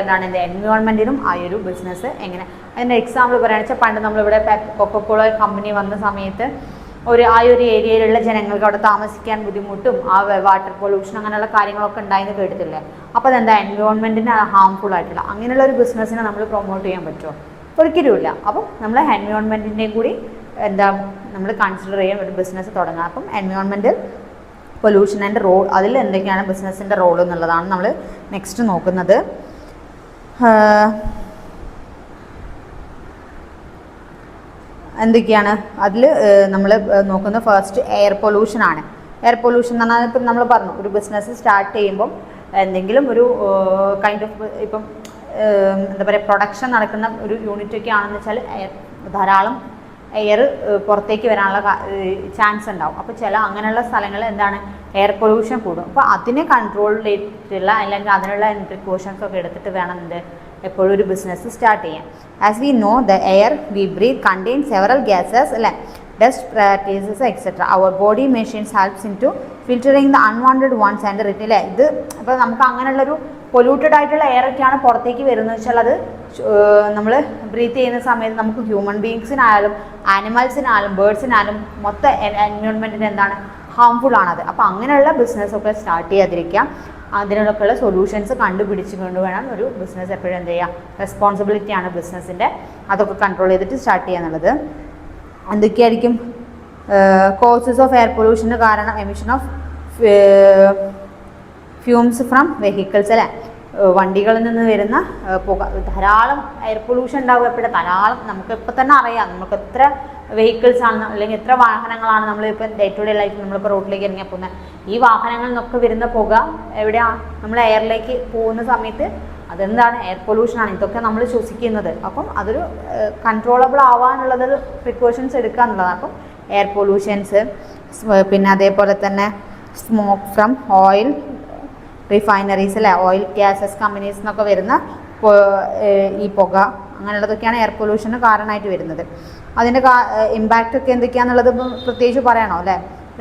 എന്താണ് എൻ്റെ എൻവയോൺമെൻറ്റിനും ആ ഒരു ബിസിനസ് എങ്ങനെ. അതിൻ്റെ എക്സാമ്പിൾ പറയുകയാണെന്ന് വെച്ചാൽ പണ്ട് നമ്മളിവിടെ കൊക്കക്കോള കമ്പനി വന്ന സമയത്ത് ആ ഒരു ഏരിയയിലുള്ള ജനങ്ങൾക്ക് അവിടെ താമസിക്കാൻ ബുദ്ധിമുട്ടും ആ വാട്ടർ പൊല്യൂഷൻ അങ്ങനെയുള്ള കാര്യങ്ങളൊക്കെ ഉണ്ടായെന്ന് കേട്ടിട്ടില്ലേ. അപ്പോൾ അതെന്താ എൻവയോൺമെൻറ്റിന് ഹാംഫുൾ ആയിട്ടുള്ള അങ്ങനെയുള്ള ഒരു ബിസിനസ്സിനെ നമ്മൾ പ്രൊമോട്ട് ചെയ്യാൻ പറ്റുമോ? ഒരിക്കലും ഇല്ല. അപ്പം നമ്മൾ എൻവയോൺമെൻറ്റിൻ്റെയും കൂടി എന്താ നമ്മൾ കൺസിഡർ ചെയ്യാൻ ഒരു ബിസിനസ് തുടങ്ങുക. അപ്പം എൻവയോൺമെൻറ്റ് പൊല്യൂഷൻ്റെ റോൾ അതിൽ എന്തൊക്കെയാണ് ബിസിനസ്സിൻ്റെ റോൾ എന്നുള്ളതാണ് നമ്മൾ നെക്സ്റ്റ് നോക്കുന്നത്. എന്തൊക്കെയാണ് അതിൽ നമ്മൾ നോക്കുന്ന ഫസ്റ്റ് എയർ പൊല്യൂഷനാണ്. എയർ പൊല്യൂഷൻ എന്ന് പറഞ്ഞാൽ ഇപ്പം നമ്മൾ പറഞ്ഞു ഒരു ബിസിനസ് സ്റ്റാർട്ട് ചെയ്യുമ്പം എന്തെങ്കിലും ഒരു കൈൻഡ് ഓഫ് ഇപ്പം എന്താ പറയുക പ്രൊഡക്ഷൻ നടക്കുന്ന ഒരു യൂണിറ്റൊക്കെ ആണെന്ന് വെച്ചാൽ ധാരാളം എയർ പുറത്തേക്ക് വരാനുള്ള ചാൻസ് ഉണ്ടാവും. അപ്പോൾ ചില അങ്ങനെയുള്ള സ്ഥലങ്ങളിൽ എന്താണ് എയർ പൊല്യൂഷൻ കൂടും. അപ്പോൾ അതിനെ കൺട്രോൾ ചെയ്തിട്ടുള്ള അല്ലെങ്കിൽ അതിനുള്ള പ്രിക്കോഷൻസ് ഒക്കെ എടുത്തിട്ട് വേണം എപ്പോഴും ഒരു ബിസിനസ് സ്റ്റാർട്ട് ചെയ്യാൻ. As we know the air we breathe contain several gases അല്ലേ, dust particles etcetera. Our body machines helps in to filtering the unwanted ones and return അല്ലേ. ഇത് ഇപ്പോൾ നമുക്ക് അങ്ങനെയുള്ളൊരു പൊല്യൂട്ടഡ് ആയിട്ടുള്ള എയറൊക്കെയാണ് പുറത്തേക്ക് വരുന്നത് വെച്ചാൽ അത് നമ്മൾ ബ്രീത്ത് ചെയ്യുന്ന സമയത്ത് നമുക്ക് ഹ്യൂമൻ ബീങ്സിനായാലും ആനിമൽസിനായാലും ബേർഡ്സിനായാലും മൊത്തം എൻവയോൺമെൻറ്റിന് എന്താണ് ഹാംഫുൾ ആണത്. അപ്പോൾ അങ്ങനെയുള്ള ബിസിനസ്സൊക്കെ സ്റ്റാർട്ട് ചെയ്യാതിരിക്കുക. അതിനൊക്കെയുള്ള സൊല്യൂഷൻസ് കണ്ടുപിടിച്ചുകൊണ്ട് വേണം ഒരു ബിസിനസ് എപ്പോഴും എന്ത് ചെയ്യുക. റെസ്പോൺസിബിലിറ്റിയാണ് ബിസിനസ്സിൻ്റെ. അതൊക്കെ കൺട്രോൾ ചെയ്തിട്ട് സ്റ്റാർട്ട് ചെയ്യുക എന്നുള്ളത്. എന്തൊക്കെയായിരിക്കും കോസസ് ഓഫ് എയർ പൊല്യൂഷന് കാരണം? Emission of fumes from vehicles അല്ലേ, വണ്ടികളിൽ നിന്ന് വരുന്ന പുക. ധാരാളം എയർ പൊല്യൂഷൻ ഉണ്ടാവുക എപ്പോഴും ധാരാളം. നമുക്കിപ്പോൾ തന്നെ അറിയാം നമുക്ക് എത്ര വെഹിക്കിൾസ് ആണ് അല്ലെങ്കിൽ എത്ര വാഹനങ്ങളാണ് നമ്മളിപ്പോൾ ഡേ ടു ഡേ ലൈഫിൽ നമ്മളിപ്പോൾ റോഡിലേക്ക് ഇറങ്ങിയാൽ പോകുന്നത്. ഈ വാഹനങ്ങളിൽ നിന്നൊക്കെ വരുന്ന പുക എവിടെയാണ് നമ്മൾ എയറിലേക്ക് പോകുന്ന സമയത്ത് അതെന്താണ് എയർ പൊല്യൂഷനാണ്. ഇതൊക്കെ നമ്മൾ ശ്വസിക്കുന്നത്. അപ്പം അതൊരു കൺട്രോളബിൾ ആവാനുള്ളതൊരു പ്രിക്കോഷൻസ് എടുക്കുക എന്നുള്ളതാണ്. അപ്പം എയർ പൊല്യൂഷൻസ്, പിന്നെ അതേപോലെ തന്നെ സ്മോക്ക് ഫ്രം ഓയിൽ റിഫൈനറീസ് അല്ലേ, ഓയിൽ ഗ്യാസസ് കമ്പനീസ് എന്നൊക്കെ വരുന്ന ഈ പുക അങ്ങനെയുള്ളതൊക്കെയാണ് എയർ പൊല്യൂഷന് കാരണമായിട്ട് വരുന്നത്. അതിൻ്റെ ഇമ്പാക്റ്റ് ഒക്കെ എന്തൊക്കെയാണെന്നുള്ളത് ഇപ്പം പ്രത്യേകിച്ച് പറയണോ അല്ലേ.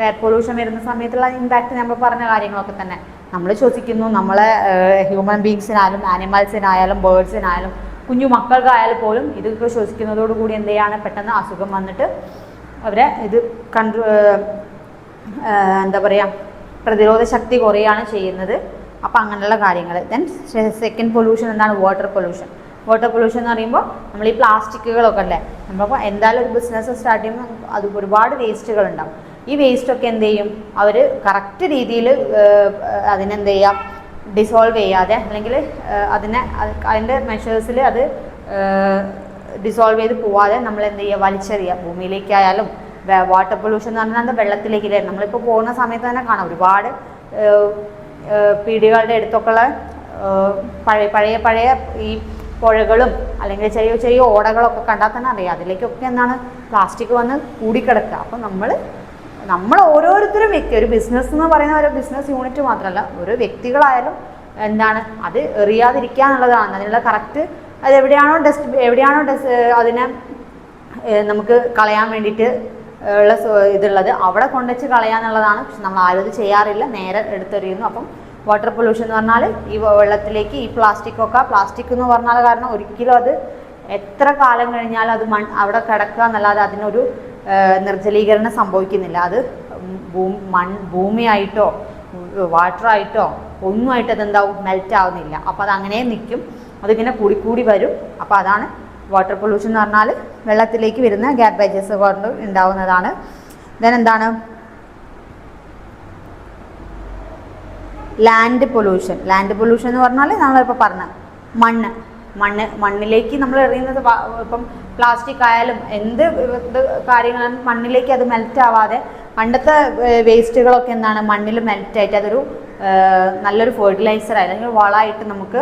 എയർ പൊല്യൂഷൻ വരുന്ന സമയത്തുള്ള ഇമ്പാക്റ്റ് നമ്മൾ പറഞ്ഞ കാര്യങ്ങളൊക്കെ തന്നെ നമ്മൾ ശ്വസിക്കുന്നു. നമ്മളെ ഹ്യൂമൻ ബീങ്സിനായാലും ആനിമൽസിനായാലും ബേർഡ്സിനായാലും കുഞ്ഞു മക്കൾക്കായാലും പോലും ഇതൊക്കെ ശ്വസിക്കുന്നതോടുകൂടി എന്ത് ചെയ്യാണ് പെട്ടെന്ന് അസുഖം വന്നിട്ട് അവരെ ഇത് എന്താ പറയുക പ്രതിരോധ ശക്തി കുറയാണ് ചെയ്യുന്നത്. അപ്പോൾ അങ്ങനെയുള്ള കാര്യങ്ങൾ. ദെൻ സെക്കൻഡ് പൊല്യൂഷൻ എന്താണ്? Water pollution. വാട്ടർ പൊല്യൂഷൻ എന്ന് പറയുമ്പോൾ നമ്മൾ ഈ പ്ലാസ്റ്റിക്കുകളൊക്കെ അല്ലേ, നമ്മളിപ്പോൾ എന്തായാലും ഒരു ബിസിനസ് സ്റ്റാർട്ട് ചെയ്യുമ്പോൾ അത് ഒരുപാട് വേസ്റ്റുകൾ ഉണ്ടാവും. ഈ വേസ്റ്റൊക്കെ എന്ത് ചെയ്യും അവർ കറക്റ്റ് രീതിയിൽ അതിനെന്ത് ചെയ്യുക ഡിസോൾവ് ചെയ്യാതെ അല്ലെങ്കിൽ അതിൻ്റെ മെഷേഴ്സിൽ അത് ഡിസോൾവ് ചെയ്ത് പോവാതെ നമ്മൾ എന്ത് ചെയ്യുക വലിച്ചെറിയുക. ഭൂമിയിലേക്കായാലും വാട്ടർ പൊല്യൂഷൻ എന്ന് പറഞ്ഞാൽ വെള്ളത്തിലേക്ക് നമ്മളിപ്പോൾ പോകുന്ന സമയത്ത് തന്നെ കാണാം ഒരുപാട് പീടികളുടെ അടുത്തൊക്കെയുള്ള പഴയ ഈ പുഴകളും അല്ലെങ്കിൽ ചെറിയ ചെറിയ ഓടകളൊക്കെ കണ്ടാൽ തന്നെ അറിയാം അതിലേക്കൊക്കെ എന്താണ് പ്ലാസ്റ്റിക് വന്ന് കൂടിക്കിടക്കുക. അപ്പം നമ്മൾ ഓരോരുത്തരും ഒരു ബിസിനസ് എന്ന് പറയുന്ന ഒരു ബിസിനസ് യൂണിറ്റ് മാത്രമല്ല ഓരോ വ്യക്തികളായാലും എന്താണ് അത് എറിയാതിരിക്കുക എന്നുള്ളതാണ്. അതിനുള്ള കറക്റ്റ് അത് എവിടെയാണോ അതിനെ നമുക്ക് കളയാൻ വേണ്ടിയിട്ട് ഉള്ള ഇതുള്ളത് അവിടെ കൊണ്ടുവച്ച് കളയാന്നുള്ളതാണ്. പക്ഷെ നമ്മൾ ആരും ഇത് ചെയ്യാറില്ല, നേരെ എടുത്തെറിയുന്നു. അപ്പം വാട്ടർ പൊല്യൂഷൻ എന്ന് പറഞ്ഞാൽ ഈ വെള്ളത്തിലേക്ക് ഈ പ്ലാസ്റ്റിക് എന്ന് പറഞ്ഞാൽ കാരണം ഒരിക്കലും അത് എത്ര കാലം കഴിഞ്ഞാലും അത് അവിടെ കിടക്കുക എന്നല്ലാതെ അതിനൊരു നിർജ്ജലീകരണം സംഭവിക്കുന്നില്ല. അത് ഭൂമിയായിട്ടോ വാട്ടറായിട്ടോ ഒന്നുമായിട്ട് അതെന്താവും മെൽറ്റ് ആവുന്നില്ല. അപ്പോൾ അത് അങ്ങനെ നിൽക്കും, അതിങ്ങനെ കൂടി വരും. അപ്പോൾ അതാണ് വാട്ടർ പൊല്യൂഷൻ എന്ന് പറഞ്ഞാൽ വെള്ളത്തിലേക്ക് വരുന്ന ഗാർബേജസ് കൊണ്ട് ഉണ്ടാവുന്നതാണ്. ദെൻ എന്താണ് ലാൻഡ് പൊല്യൂഷൻ. ലാൻഡ് പൊല്യൂഷൻ എന്ന് പറഞ്ഞാൽ നമ്മളിപ്പോൾ പറഞ്ഞ മണ്ണിലേക്ക് നമ്മൾ എറിയുന്നത് ഇപ്പം പ്ലാസ്റ്റിക് ആയാലും എന്ത് കാര്യങ്ങളും മണ്ണിലേക്ക് അത് മെൽറ്റ് ആവാതെ പണ്ടത്തെ വേസ്റ്റുകളൊക്കെ എന്താണ് മണ്ണിൽ മെൽറ്റായിട്ട് അതൊരു നല്ലൊരു ഫെർട്ടിലൈസർ അല്ലെങ്കിൽ വളമായിട്ട് നമുക്ക്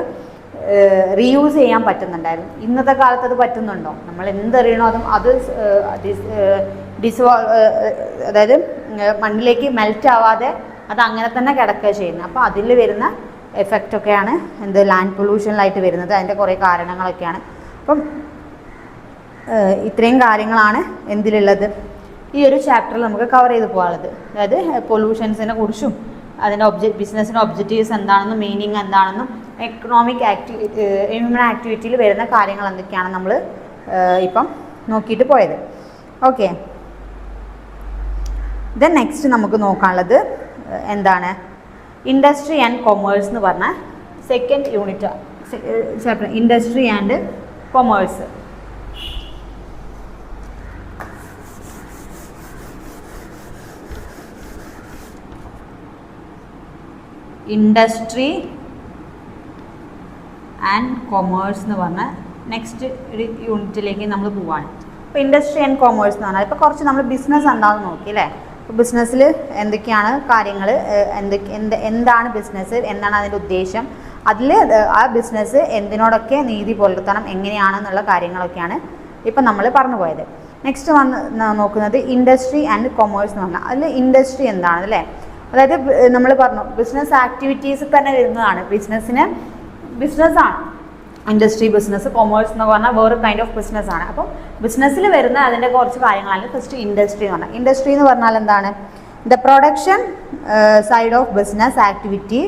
റീയൂസ് ചെയ്യാൻ പറ്റുന്നുണ്ടായിരുന്നു. ഇന്നത്തെ കാലത്ത് അത് പറ്റുന്നുണ്ടോ? നമ്മൾ എന്തെറിയണോ അത് അതായത് മണ്ണിലേക്ക് മെൽറ്റ് ആവാതെ അത് അങ്ങനെ തന്നെ കിടക്കുക ചെയ്യുന്നത്. അപ്പോൾ അതിൽ വരുന്ന എഫക്റ്റൊക്കെയാണ് ലാൻഡ് പൊല്യൂഷനിലായിട്ട് വരുന്നത്. അതിൻ്റെ കുറേ കാരണങ്ങളൊക്കെയാണ്. അപ്പം ഇത്രയും കാര്യങ്ങളാണ് എന്തിലുള്ളത് ഈ ഒരു ചാപ്റ്ററിൽ നമുക്ക് കവർ ചെയ്ത് പോകാനുള്ളത്. അതായത് പൊല്യൂഷൻസിനെ കുറിച്ചും അതിൻ്റെ ബിസിനസ്സിൻ്റെ ഒബ്ജക്റ്റീവ്സ് എന്താണെന്നും മീനിങ് എന്താണെന്നും എക്കണോമിക് ഹ്യൂമൻ ആക്ടിവിറ്റിയിൽ വരുന്ന കാര്യങ്ങൾ എന്തൊക്കെയാണ് നമ്മൾ ഇപ്പം നോക്കിയിട്ട് പോയത്. ഓക്കെ, ദെൻ നെക്സ്റ്റ് നമുക്ക് നോക്കാനുള്ളത് എന്താണ്, ഇൻഡസ്ട്രി ആൻഡ് കൊമേഴ്സ് എന്ന് പറഞ്ഞ second unit chapter, industry and commerce. Industry and commerce എന്ന് പറഞ്ഞ നെക്സ്റ്റ് ഒരു യൂണിറ്റിലേക്ക് നമ്മൾ പോവാണ്. അപ്പോൾ ഇൻഡസ്ട്രി ആൻഡ് കൊമേഴ്സ് എന്ന് പറഞ്ഞാൽ ഇപ്പോൾ കുറച്ച് നമ്മൾ ബിസിനസ് എന്താണെന്ന് നോക്കി അല്ലേ. ഇപ്പോൾ ബിസിനസ്സിൽ എന്തൊക്കെയാണ് കാര്യങ്ങൾ, എന്താണ് ബിസിനസ്, എന്താണ് അതിൻ്റെ ഉദ്ദേശം, അതിൽ ആ ബിസിനസ് എന്തിനോടൊക്കെ നീതി പുലർത്തണം, എങ്ങനെയാണെന്നുള്ള കാര്യങ്ങളൊക്കെയാണ് ഇപ്പം നമ്മൾ പറഞ്ഞു പോയത്. നെക്സ്റ്റ് നോക്കുന്നത് ഇൻഡസ്ട്രി ആൻഡ് കൊമേഴ്സ് എന്ന് പറഞ്ഞാൽ അതിൽ ഇൻഡസ്ട്രി എന്താണ് അല്ലേ. അതായത് നമ്മൾ പറഞ്ഞു ബിസിനസ് ആക്ടിവിറ്റീസ് തന്നെ വരുന്നതാണ്, ബിസിനസ്സാണ് ഇൻഡസ്ട്രി. ബിസിനസ്, കൊമേഴ്സ് എന്ന് പറഞ്ഞാൽ വേറെ കൈൻഡ് ഓഫ് ബിസിനസ്സാണ്. അപ്പോൾ ബിസിനസ്സിൽ വരുന്ന അതിൻ്റെ കുറച്ച് കാര്യങ്ങളാണ് ഫസ്റ്റ് ഇൻഡസ്ട്രി എന്ന് പറഞ്ഞാൽ. ഇൻഡസ്ട്രി എന്ന് പറഞ്ഞാൽ എന്താണ്, the production side of business activity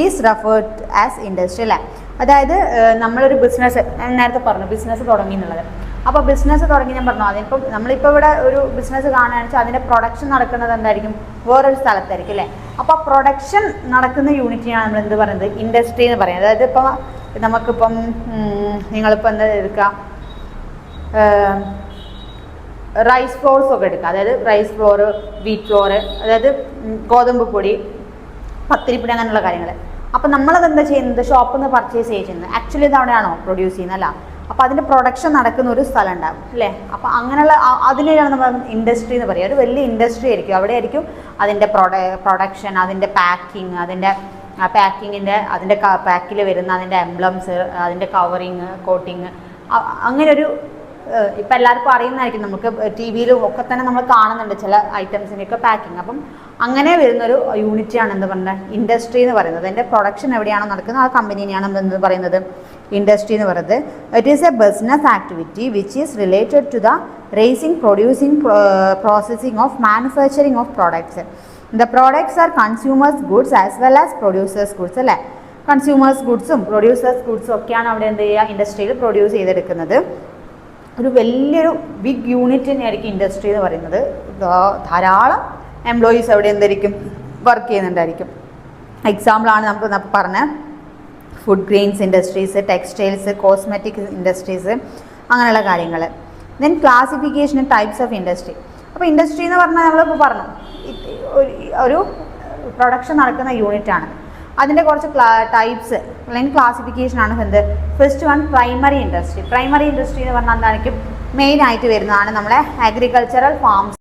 is referred as industry അല്ലേ. അതായത് നമ്മളൊരു ബിസിനസ്, നേരത്തെ പറഞ്ഞു ബിസിനസ് തുടങ്ങി എന്നുള്ളത്. അപ്പോൾ ബിസിനസ് തുടങ്ങി ഞാൻ പറഞ്ഞു, അതിനിപ്പം നമ്മളിപ്പോൾ ഇവിടെ ഒരു ബിസിനസ് കാണുകയാണെന്ന് വെച്ചാൽ അതിൻ്റെ പ്രൊഡക്ഷൻ നടക്കുന്നത് എന്തായിരിക്കും, വേറൊരു സ്ഥലത്തായിരിക്കും അല്ലേ. അപ്പോൾ പ്രൊഡക്ഷൻ നടക്കുന്ന യൂണിറ്റിനാണ് നമ്മൾ എന്ത് പറയുന്നത്, ഇൻഡസ്ട്രി എന്ന് പറയുന്നത്. അതായത് ഇപ്പോൾ നമുക്കിപ്പം നിങ്ങളിപ്പോൾ എന്താ എടുക്കുക, റൈസ് ഫ്ലോർസ് ഒക്കെ എടുക്കുക. അതായത് റൈസ് ഫ്ലോർ, വീറ്റ് ഫ്ലോർ, അതായത് ഗോതമ്പ് പൊടി, പത്തിരിപ്പൊടി, അങ്ങനെയുള്ള കാര്യങ്ങൾ. അപ്പോൾ നമ്മളത് എന്താ ചെയ്യുന്നത്, ഷോപ്പിൽ നിന്ന് പർച്ചേസ് ചെയ്യുന്നത്. ആക്ച്വലി ഇത് അവിടെയാണോ പ്രൊഡ്യൂസ് ചെയ്യുന്നത് അല്ല. അപ്പോൾ അതിൻ്റെ പ്രൊഡക്ഷൻ നടക്കുന്ന ഒരു സ്ഥലം ഉണ്ടാകും അല്ലേ. അപ്പോൾ അങ്ങനെയുള്ള അതിനെയാണ് നമ്മൾ ഇൻഡസ്ട്രി എന്ന് പറയുക. ഒരു വലിയ ഇൻഡസ്ട്രി ആയിരിക്കും, അവിടെ ആയിരിക്കും അതിൻ്റെ പ്രൊഡക്ഷൻ, അതിൻ്റെ പാക്കിങ്, അതിൻ്റെ പാക്കിങ്ങിൻ്റെ, അതിൻ്റെ പാക്കിൽ വരുന്ന അതിൻ്റെ എംബ്ലംസ്, അതിൻ്റെ കവറിങ്, കോട്ടിങ്, അങ്ങനെ ഒരു ഇപ്പം എല്ലാവർക്കും അറിയുന്നതായിരിക്കും, നമുക്ക് ടി വിയിലും ഒക്കെ തന്നെ നമ്മൾ കാണുന്നുണ്ട് ചില ഐറ്റംസിൻ്റെയൊക്കെ പാക്കിങ്. അപ്പം അങ്ങനെ വരുന്നൊരു യൂണിറ്റാണ് എന്ത് പറയുന്നത്, ഇൻഡസ്ട്രി എന്ന് പറയുന്നത്. അതിൻ്റെ പ്രൊഡക്ഷൻ എവിടെയാണോ നടക്കുന്നത് ആ കമ്പനീനെയാണ് നമ്മൾ എന്ത് പറയുന്നത്, ഇൻഡസ്ട്രി എന്ന് പറയുന്നത്. It is a business activity which is related to the racing, producing, processing of manufacturing of products. The products are consumers goods as well as producers goods അല്ലേ. കൺസ്യൂമേഴ്സ് ഗുഡ്സും പ്രൊഡ്യൂസേഴ്സ് ഗുഡ്സും ഒക്കെയാണ് അവിടെ എന്ത് ചെയ്യുക, ഇൻഡസ്ട്രിയിൽ പ്രൊഡ്യൂസ് ചെയ്തെടുക്കുന്നത്. ഒരു വലിയൊരു ബിഗ് യൂണിറ്റ് തന്നെയായിരിക്കും ഇൻഡസ്ട്രി എന്ന് പറയുന്നത്. ധാരാളം എംപ്ലോയീസ് അവിടെ എന്തായിരിക്കും, വർക്ക് ചെയ്യുന്നുണ്ടായിരിക്കും. എക്സാമ്പിളാണ് നമുക്ക് പറഞ്ഞ food grains industries, textiles, cosmetic industries, അങ്ങനെയുള്ള കാര്യങ്ങൾ. Then classification types of industry. അപ്പോൾ ഇൻഡസ്ട്രി എന്ന് പറഞ്ഞാൽ നമ്മളിപ്പോൾ പറഞ്ഞു ഒരു പ്രൊഡക്ഷൻ നടക്കുന്ന യൂണിറ്റാണ്. അതിൻ്റെ കുറച്ച് ടൈപ്സ് അല്ലെങ്കിൽ ക്ലാസിഫിക്കേഷനാണ് എന്ത്. First one primary industry. Primary industry എന്ന് പറഞ്ഞാൽ എന്തായിരിക്കും, മെയിനായിട്ട് വരുന്നതാണ് നമ്മളെ അഗ്രികൾച്ചറൽ ഫാംസ്